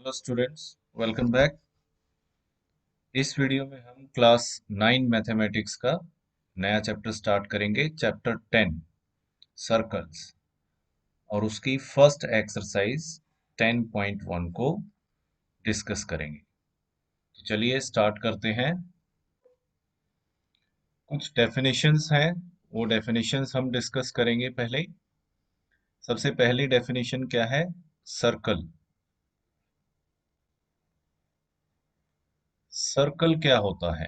Hello students, welcome back. इस video में हम क्लास 9 मैथमेटिक्स का नया चैप्टर स्टार्ट करेंगे, चैप्टर 10 सर्कल्स, और उसकी फर्स्ट एक्सरसाइज 10.1 को डिस्कस करेंगे। तो चलिए स्टार्ट करते हैं। कुछ डेफिनेशंस हैं, वो डेफिनेशंस हम डिस्कस करेंगे। पहले सबसे पहली डेफिनेशन क्या है? सर्कल। सर्कल क्या होता है?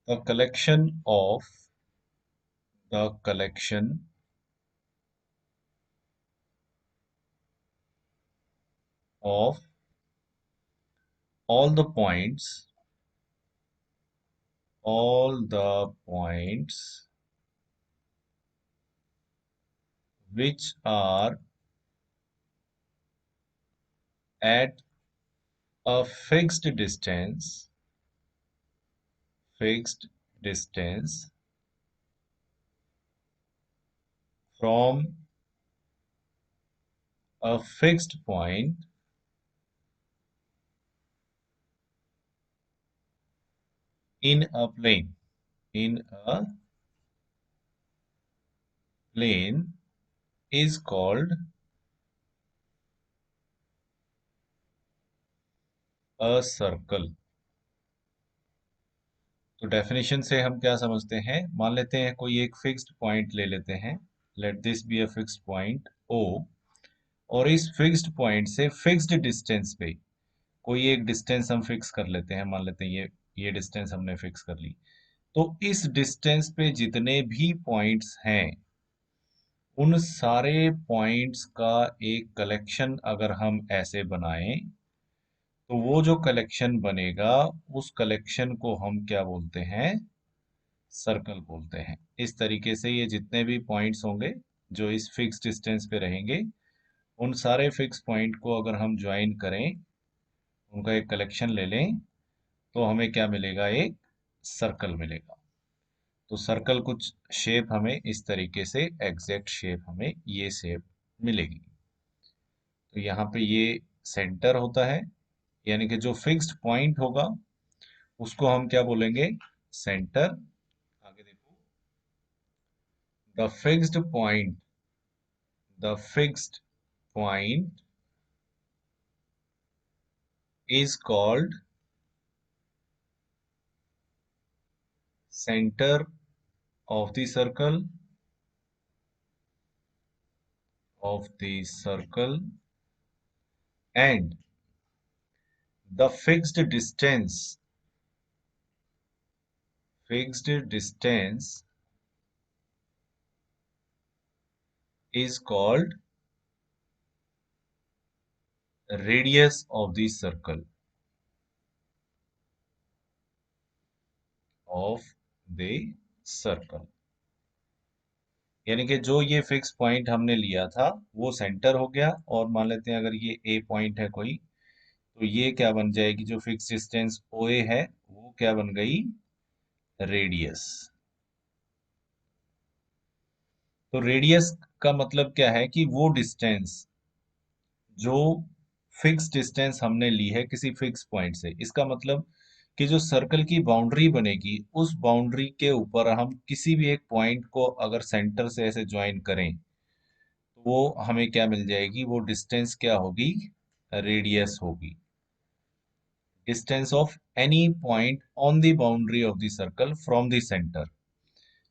The collection of the collection of all the points which are at a fixed distance from a fixed point in a plane is called a circle। तो डेफिनेशन से हम क्या समझते हैं? मान लेते हैं कोई एक फिक्स्ड पॉइंट ले लेते हैं। Late this be a fixed point O, और इस फिक्स्ड पॉइंट से फिक्स्ड डिस्टेंस पे कोई एक डिस्टेंस हम फिक्स कर लेते हैं। मान लेते हैं ये डिस्टेंस हमने फिक्स कर ली। तो इस डिस्टेंस पे जितने भी पॉइंट्स हैं, उन सारे पॉइंट्स का एक कलेक्शन अगर हम ऐसे बनाएं, तो वो जो कलेक्शन बनेगा, उस कलेक्शन को हम क्या बोलते हैं? सर्कल बोलते हैं। इस तरीके से ये जितने भी पॉइंट्स होंगे जो इस फिक्स डिस्टेंस पे रहेंगे, उन सारे फिक्स पॉइंट को अगर हम ज्वाइन करें, उनका एक कलेक्शन ले लें, तो हमें क्या मिलेगा? एक सर्कल मिलेगा। तो सर्कल कुछ शेप हमें इस तरीके से, एग्जैक्ट शेप हमें ये शेप मिलेगी। तो यहाँ पे ये सेंटर होता है, यानी कि जो फिक्स्ड पॉइंट होगा उसको हम क्या बोलेंगे? सेंटर। आगे देखो, the fixed point the fixed point is called center of the circle and the fixed distance is called radius of the circle of the circle। यानी कि जो ये फिक्स पॉइंट हमने लिया था वो सेंटर हो गया, और मान लेते हैं अगर ये ए पॉइंट है कोई, तो ये क्या बन जाएगी? जो फिक्स डिस्टेंस ओ ए है वो क्या बन गई? रेडियस। तो रेडियस का मतलब क्या है? कि वो डिस्टेंस जो फिक्स डिस्टेंस हमने ली है किसी फिक्स पॉइंट से, इसका मतलब कि जो सर्कल की बाउंड्री बनेगी, उस बाउंड्री के ऊपर हम किसी भी एक पॉइंट को अगर सेंटर से ऐसे ज्वाइन करें, तो वो हमें क्या मिल जाएगी? वो डिस्टेंस क्या होगी? रेडियस होगी। Distance of any point on the boundary of the circle from the centre,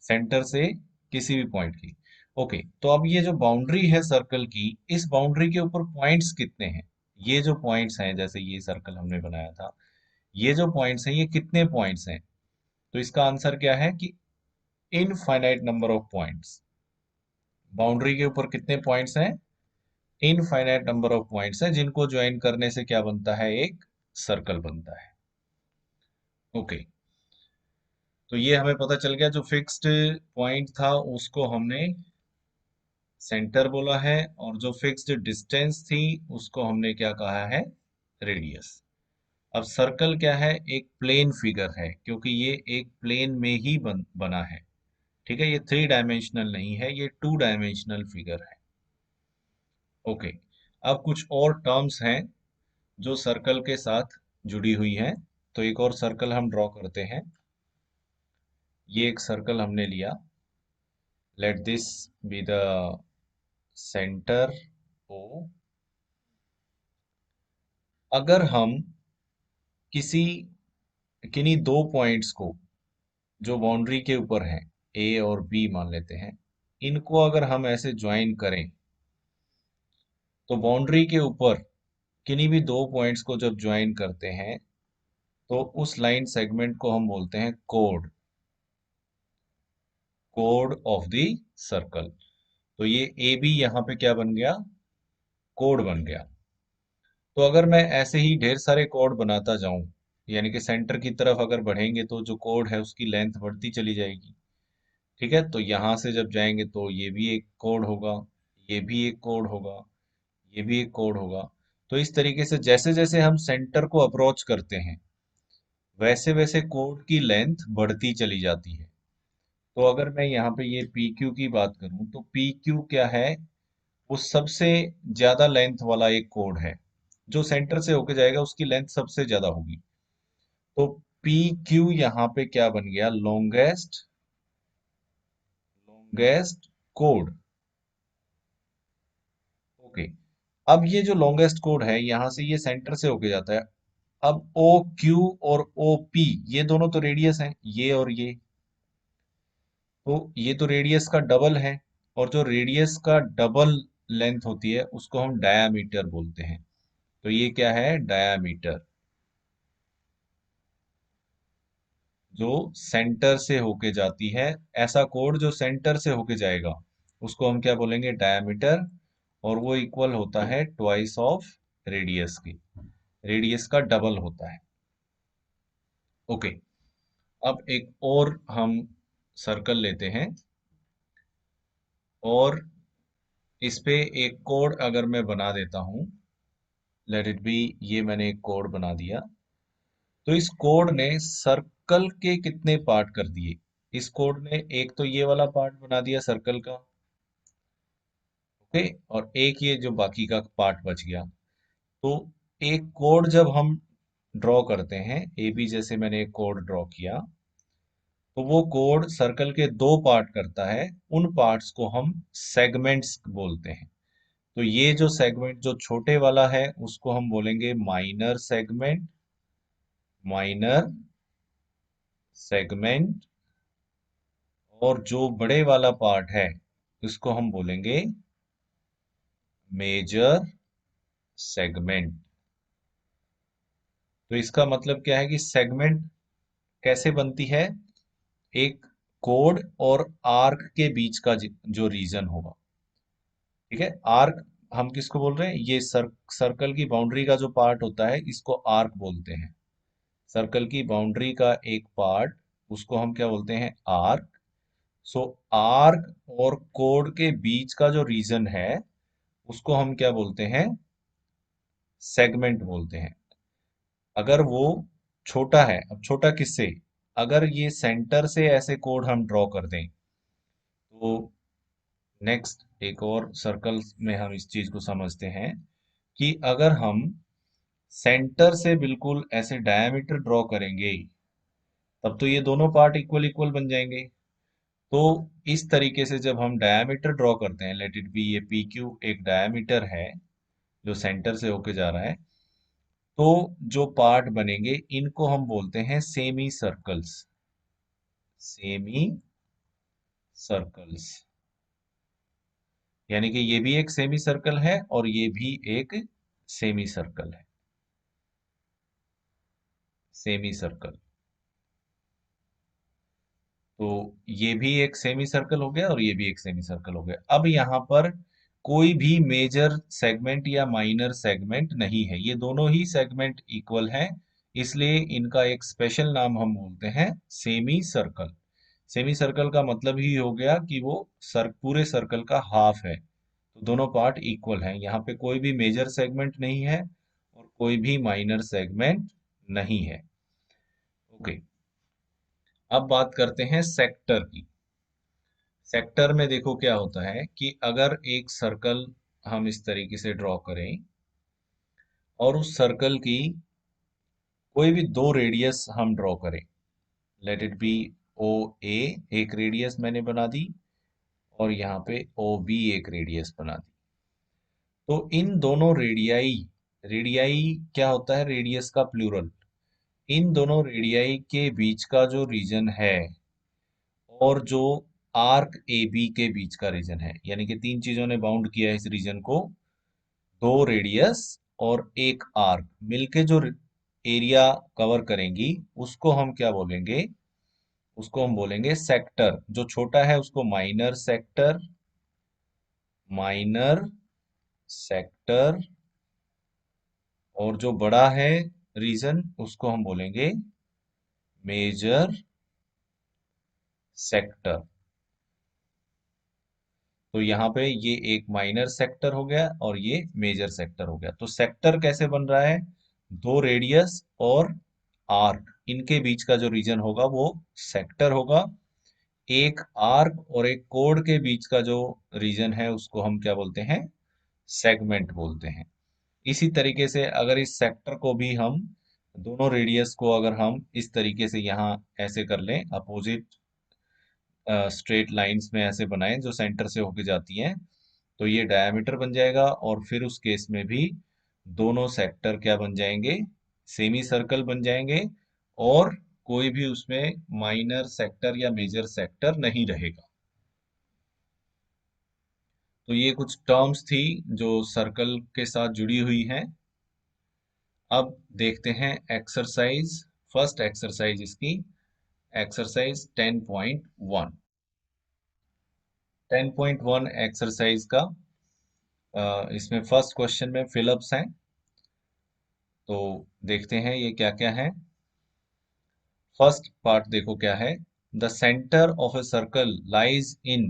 centre से किसी भी पॉइंट की। ओके, तो अब ये जो बाउंड्री है सर्कल की, इस बाउंड्री के ऊपर पॉइंट्स कितने हैं? ये जो पॉइंट्स हैं, जैसे ये सर्कल हमने बनाया था, ये जो पॉइंट्स हैं, ये कितने पॉइंट्स हैं? तो इसका आंसर क्या है? कि infinite number of points. Boundary के ऊपर कितने पॉइंट्स हैं? इनफाइनाइट नंबर ऑफ पॉइंट्स हैं, जिनको ज्वाइन करने से क्या बनता है? एक सर्कल बनता है। ओके, तो ये हमें पता चल गया। जो फिक्स्ड पॉइंट था उसको हमने सेंटर बोला है, और जो फिक्स्ड डिस्टेंस थी उसको हमने क्या कहा है? रेडियस। अब सर्कल क्या है? एक प्लेन फिगर है, क्योंकि ये एक प्लेन में ही बना है। ठीक है, ये 3 डायमेंशनल नहीं है, ये 2 डायमेंशनल फिगर है। ओके। अब कुछ और टर्म्स हैं जो सर्कल के साथ जुड़ी हुई हैं। तो एक और सर्कल हम ड्रॉ करते हैं। ये एक सर्कल हमने लिया। Let this be the centre O. अगर हम किसी किन्हीं दो पॉइंट्स को जो बाउंड्री के ऊपर हैं, ए और बी मान लेते हैं, इनको अगर हम ऐसे ज्वाइन करें तो बाउंड्री के ऊपर किन्हीं भी दो पॉइंट्स को जब ज्वाइन करते हैं तो उस लाइन सेगमेंट को हम बोलते हैं code, code of the circle. तो ये ए बी यहाँ पे क्या बन गया? कोड बन गया। तो अगर मैं ऐसे ही ढेर सारे कोड बनाता जाऊं, यानी कि सेंटर की तरफ अगर बढ़ेंगे तो जो कोड है उसकी लेंथ बढ़ती चली जाएगी। ठीक है, तो यहां से जब जाएंगे तो ये भी एक कोड होगा, ये भी एक कोड होगा, ये भी एक कोड होगा। तो इस तरीके से जैसे जैसे हम सेंटर को अप्रोच करते हैं वैसे वैसे कोड की लेंथ बढ़ती चली जाती है। तो अगर मैं यहाँ पे ये पी क्यू की बात करूं तो पी क्यू क्या है? वो सबसे ज्यादा लेंथ वाला एक कोड है। जो सेंटर से होके जाएगा उसकी लेंथ सबसे ज्यादा होगी। तो पी क्यू यहाँ पे क्या बन गया? Longest, longest code. ओके। अब ये जो लॉन्गेस्ट कोड है यहाँ से ये सेंटर से होके जाता है। अब ओ क्यू और ओ पी ये दोनों तो रेडियस हैं, ये और ये। तो ये तो रेडियस का डबल है, और जो रेडियस का डबल लेंथ होती है उसको हम डायामीटर बोलते हैं। तो ये क्या है? डायामीटर। जो सेंटर से होके जाती है, ऐसा कोड जो सेंटर से होके जाएगा उसको हम क्या बोलेंगे? डायामीटर। और वो इक्वल होता है ट्वाइस ऑफ रेडियस की। रेडियस का डबल होता है। ओके। अब एक और हम सर्कल लेते हैं, और इस पे एक कोड अगर मैं बना देता हूं, लेट इट बी, ये मैंने एक कोड बना दिया। तो इस कोड ने सर्कल के कितने पार्ट कर दिए? इस कोड ने एक तो ये वाला पार्ट बना दिया सर्कल का, ओके, और एक ये जो बाकी का पार्ट बच गया। तो एक कोड जब हम ड्रॉ करते हैं, ए बी जैसे मैंने एक कोड ड्रॉ किया, तो वो कोड सर्कल के दो पार्ट करता है। उन पार्ट्स को हम सेगमेंट्स बोलते हैं। तो ये जो सेगमेंट जो छोटे वाला है उसको हम बोलेंगे माइनर सेगमेंट, माइनर सेगमेंट। और जो बड़े वाला पार्ट है उसको हम बोलेंगे मेजर सेगमेंट। तो इसका मतलब क्या है कि सेगमेंट कैसे बनती है? एक कोड और आर्क के बीच का जो रीजन होगा। ठीक है, आर्क हम किसको बोल रहे हैं? ये सर्कल की बाउंड्री का जो पार्ट होता है इसको आर्क बोलते हैं। सर्कल की बाउंड्री का एक पार्ट, उसको हम क्या बोलते हैं? आर्क। सो आर्क और कोड के बीच का जो रीजन है उसको हम क्या बोलते हैं? सेगमेंट बोलते हैं। अगर वो छोटा है, अब छोटा किससे? अगर ये सेंटर से ऐसे कोड हम ड्रॉ कर दें तो नेक्स्ट एक और सर्कल में हम इस चीज को समझते हैं कि अगर हम सेंटर से बिल्कुल ऐसे डायमीटर ड्रॉ करेंगे तब तो ये दोनों पार्ट इक्वल इक्वल बन जाएंगे। तो इस तरीके से जब हम डायमीटर ड्रॉ करते हैं, लेट इट बी ये पी क्यू एक डायमीटर है जो सेंटर से होके जा रहा है, तो जो पार्ट बनेंगे इनको हम बोलते हैं सेमी सर्कल्स, सेमी सर्कल्स। यानी कि ये भी एक सेमी सर्कल है और ये भी एक सेमी सर्कल है, सेमी सर्कल। तो ये भी एक सेमी सर्कल हो गया और ये भी एक सेमी सर्कल हो गया। अब यहाँ पर कोई भी मेजर सेगमेंट या माइनर सेगमेंट नहीं है, ये दोनों ही सेगमेंट इक्वल हैं। इसलिए इनका एक स्पेशल नाम हम बोलते हैं सेमी सर्कल। सेमी सर्कल का मतलब ही हो गया कि वो पूरे सर्कल का हाफ है। तो दोनों पार्ट इक्वल हैं, यहाँ पे कोई भी मेजर सेगमेंट नहीं है और कोई भी माइनर सेगमेंट नहीं है। ओके। अब बात करते हैं सेक्टर की। सेक्टर में देखो क्या होता है कि अगर एक सर्कल हम इस तरीके से ड्रॉ करें और उस सर्कल की कोई भी दो रेडियस हम ड्रॉ करें। लेट इट बी ओ ए, एक रेडियस मैंने बना दी, और यहाँ पे ओ बी एक रेडियस बना दी। तो इन दोनों रेडियाई, रेडियाई क्या होता है? रेडियस का प्लूरल। इन दोनों रेडियाई के बीच का जो रीजन है और जो आर्क ए बी के बीच का रीजन है, यानी कि तीन चीजों ने बाउंड किया है इस रीजन को, दो रेडियस और एक आर्क मिलके जो एरिया कवर करेंगी, उसको हम क्या बोलेंगे? उसको हम बोलेंगे सेक्टर। जो छोटा है उसको माइनर सेक्टर, माइनर सेक्टर, और जो बड़ा है रीजन उसको हम बोलेंगे मेजर सेक्टर। तो यहाँ पे ये एक माइनर सेक्टर हो गया और ये मेजर सेक्टर हो गया। तो सेक्टर कैसे बन रहा है? दो रेडियस और आर्क, इनके बीच का जो रीजन होगा वो सेक्टर होगा। एक आर्क और एक कोड के बीच का जो रीजन है उसको हम क्या बोलते हैं? सेगमेंट बोलते हैं। इसी तरीके से अगर इस सेक्टर को भी हम, दोनों रेडियस को अगर हम इस तरीके से यहाँ ऐसे कर लें, अपोजिट स्ट्रेट लाइंस में ऐसे बनाएं जो सेंटर से होके जाती हैं, तो ये डायमीटर बन जाएगा। और फिर उस केस में भी दोनों सेक्टर क्या बन जाएंगे? सेमी सर्कल बन जाएंगे, और कोई भी उसमें माइनर सेक्टर या मेजर सेक्टर नहीं रहेगा। तो ये कुछ टर्म्स थी जो सर्कल के साथ जुड़ी हुई हैं। अब देखते हैं एक्सरसाइज, फर्स्ट एक्सरसाइज इसकी, एक्सरसाइज 10.1। 10.1 एक्सरसाइज का इसमें फर्स्ट क्वेश्चन में फिलअप्स हैं। तो देखते हैं ये क्या क्या है। फर्स्ट पार्ट देखो क्या है। The centre of a circle lies in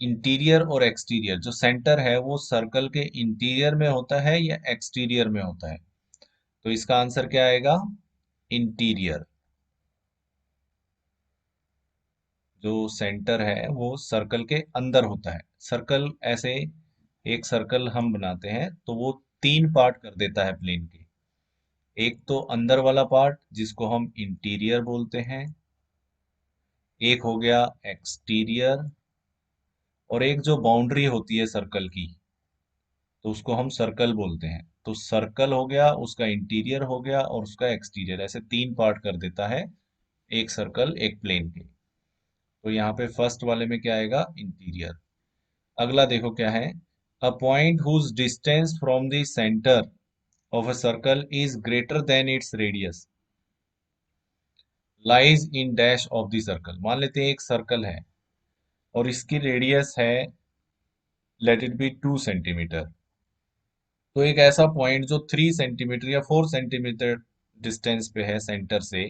interior और एक्सटीरियर। जो सेंटर है वो सर्कल के इंटीरियर में होता है या एक्सटीरियर में होता है? तो इसका आंसर क्या आएगा? इंटीरियर। जो सेंटर है वो सर्कल के अंदर होता है। सर्कल ऐसे, एक सर्कल हम बनाते हैं तो वो तीन पार्ट कर देता है प्लेन के। एक तो अंदर वाला पार्ट जिसको हम इंटीरियर बोलते हैं, एक हो गया एक्सटीरियर, और एक जो बाउंड्री होती है सर्कल की, तो उसको हम सर्कल बोलते हैं। तो सर्कल हो गया, उसका इंटीरियर हो गया और उसका एक्सटीरियर, ऐसे तीन पार्ट कर देता है एक सर्कल एक प्लेन के। तो यहाँ पे फर्स्ट वाले में क्या आएगा? इंटीरियर। अगला देखो क्या है। A point whose distance from the centre of a circle is greater than its radius lies in dash of the circle. मान लेते हैं एक सर्कल है और इसकी रेडियस है, लेट इट बी 2 सेंटीमीटर। तो एक ऐसा पॉइंट जो 3 सेंटीमीटर या 4 सेंटीमीटर डिस्टेंस पे है सेंटर से,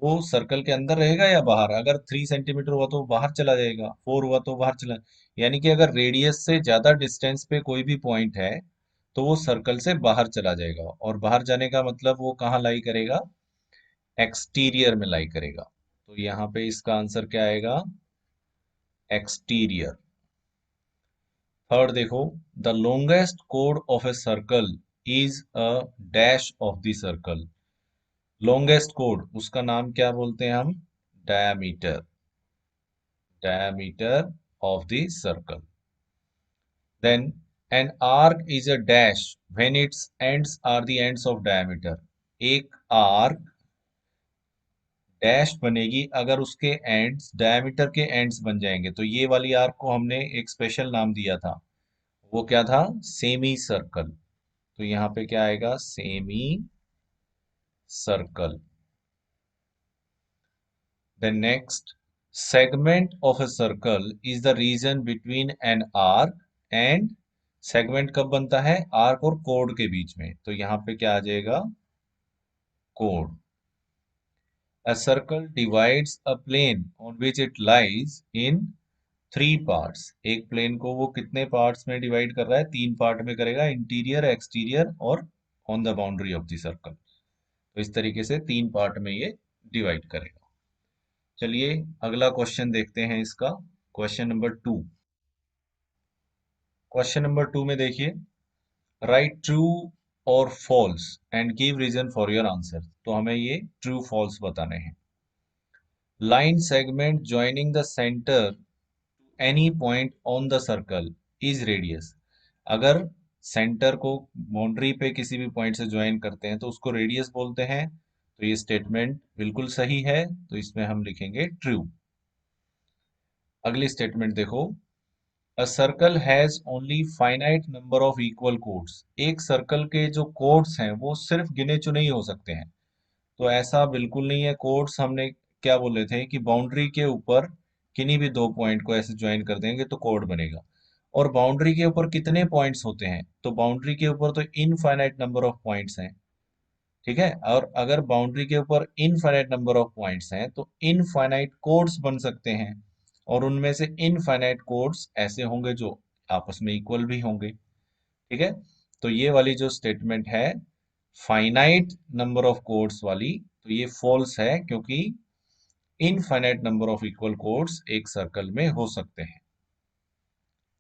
वो सर्कल के अंदर रहेगा या बाहर? अगर 3 सेंटीमीटर हुआ तो बाहर चला जाएगा, 4 हुआ तो बाहर चला। यानी कि अगर रेडियस से ज्यादा डिस्टेंस पे कोई भी पॉइंट है तो वो सर्कल से बाहर चला जाएगा, और बाहर जाने का मतलब वो कहाँ लाई करेगा? एक्सटीरियर में लाई करेगा। तो यहाँ पे इसका आंसर क्या आएगा? एक्सटीरियर। थर्ड देखो। The longest code of a circle is a dash of the circle. Longest code, उसका नाम क्या बोलते हैं हम? Diameter. Diameter of the circle. Then an arc is a dash when its ends are the ends of diameter. एक arc dash बनेगी अगर उसके एंड्स डायमीटर के एंड्स बन जाएंगे। तो ये वाली आर्क को हमने एक स्पेशल नाम दिया था, वो क्या था? Semi circle. तो यहाँ पे क्या आएगा? Semi circle. Then next, segment of a circle is the region between an arc and, segment कब बनता है? आर्क और कोड के बीच में। तो यहाँ पे क्या आ जाएगा? Code. A circle divides a plane on which it lies in three parts. एक प्लेन को वो कितने पार्ट्स में डिवाइड कर रहा है? तीन पार्ट में करेगा, इंटीरियर, एक्सटीरियर और on the boundary of the circle. तो इस तरीके से तीन पार्ट में ये डिवाइड करेगा। चलिए अगला क्वेश्चन देखते हैं इसका, क्वेश्चन नंबर 2। क्वेश्चन नंबर 2 में देखिए, राइट ट्रू और false and give reason for your answer. तो हमें ये ट्रू फॉल्स बताने हैं। Line segment joining the centre any point on the circle is radius. अगर सेंटर को बाउंड्री पे किसी भी पॉइंट से ज्वाइन करते हैं तो उसको रेडियस बोलते हैं। तो ये स्टेटमेंट बिल्कुल सही है, तो इसमें हम लिखेंगे ट्रू। अगली स्टेटमेंट देखो, a circle has only finite number of equal chords. एक सर्कल के जो कोड्स हैं वो सिर्फ गिने चुने ही हो सकते हैं। तो ऐसा बिल्कुल नहीं है। कोड्स हमने क्या बोले थे कि बाउंड्री के ऊपर किन्हीं भी दो पॉइंट को ऐसे ज्वाइन कर देंगे तो कोड बनेगा। और बाउंड्री के ऊपर कितने पॉइंट्स होते हैं? तो बाउंड्री के ऊपर तो इनफाइनाइट नंबर ऑफ पॉइंट्स हैं। ठीक है, और अगर बाउंड्री के ऊपर इनफाइनाइट नंबर ऑफ पॉइंट्स हैं तो इनफाइनाइट कोड्स बन सकते हैं। और उनमें से इनफाइनाइट कोड्स ऐसे होंगे जो आपस में इक्वल भी होंगे। ठीक है, तो ये वाली जो स्टेटमेंट है फाइनाइट नंबर ऑफ कोड्स वाली, तो ये फॉल्स है, क्योंकि infinite number of equal chords एक सर्कल में हो सकते हैं।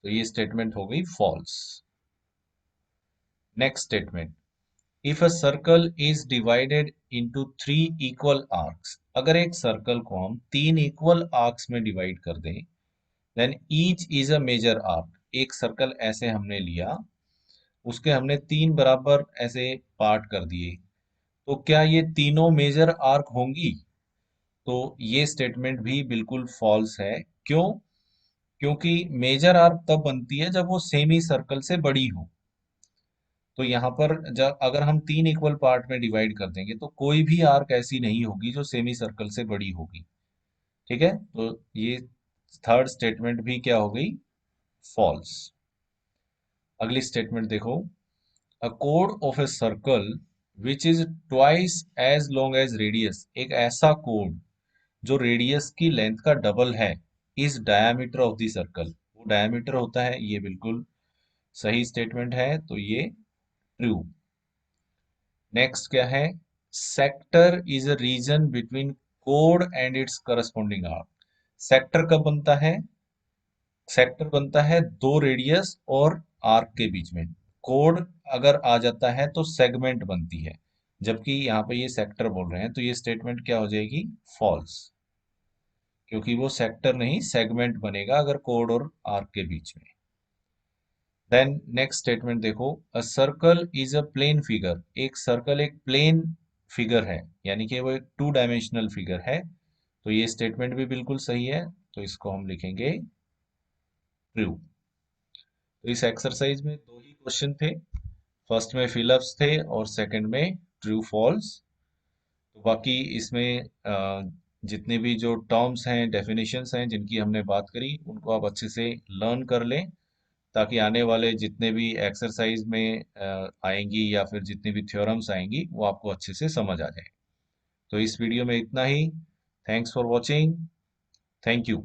तो ये स्टेटमेंट हो गई false. Next statement, if a circle is divided into three equal arcs. अगर एक सर्कल को हम तीन इक्वल आर्क्स में डिवाइड कर दें, then each is a major arc. एक सर्कल ऐसे हमने लिया, उसके हमने तीन बराबर ऐसे पार्ट कर दिए, तो क्या ये तीनों मेजर आर्क होंगी? तो ये स्टेटमेंट भी बिल्कुल फॉल्स है। क्यों? क्योंकि मेजर आर्क तब बनती है जब वो सेमी सर्कल से बड़ी हो। तो यहाँ पर जब अगर हम तीन इक्वल पार्ट में डिवाइड कर देंगे तो कोई भी आर्क ऐसी नहीं होगी जो सेमी सर्कल से बड़ी होगी। ठीक है, तो ये थर्ड स्टेटमेंट भी क्या हो गई? फॉल्स। अगली स्टेटमेंट देखो, अ कोड of a circle which is twice as long as radius. एक ऐसा कोड जो रेडियस की लेंथ का डबल है, is diameter of the circle. वो डायमीटर होता है, ये बिल्कुल सही स्टेटमेंट है, तो ये ट्रू। नेक्स्ट क्या है, sector is a region between code and it's corresponding arc. Sector कब बनता है? सेक्टर बनता है दो रेडियस और आर्क के बीच में। कोड अगर आ जाता है तो सेगमेंट बनती है, जबकि यहाँ पे ये सेक्टर बोल रहे हैं, तो ये स्टेटमेंट क्या हो जाएगी? फॉल्स, क्योंकि वो सेक्टर नहीं सेगमेंट बनेगा अगर कोड और आर्क के बीच में। देन नेक्स्ट स्टेटमेंट देखो, a circle is a plane figure. एक सर्कल एक प्लेन फिगर है, यानी कि वो एक टू डायमेंशनल फिगर है। तो ये स्टेटमेंट भी बिल्कुल सही है, तो इसको हम लिखेंगे ट्रू। तो इस एक्सरसाइज में दो ही क्वेश्चन थे। फर्स्ट में फिलअप्स थे और सेकंड में ट्रू फॉल्स। तो बाकी इसमें जितने भी जो टर्म्स हैं, डेफिनेशंस हैं जिनकी हमने बात करी, उनको आप अच्छे से लर्न कर लें, ताकि आने वाले जितने भी एक्सरसाइज में आएंगी या फिर जितनी भी थ्योरम्स आएंगी वो आपको अच्छे से समझ आ जाए। तो इस वीडियो में इतना ही। Thanks for watching. Thank you.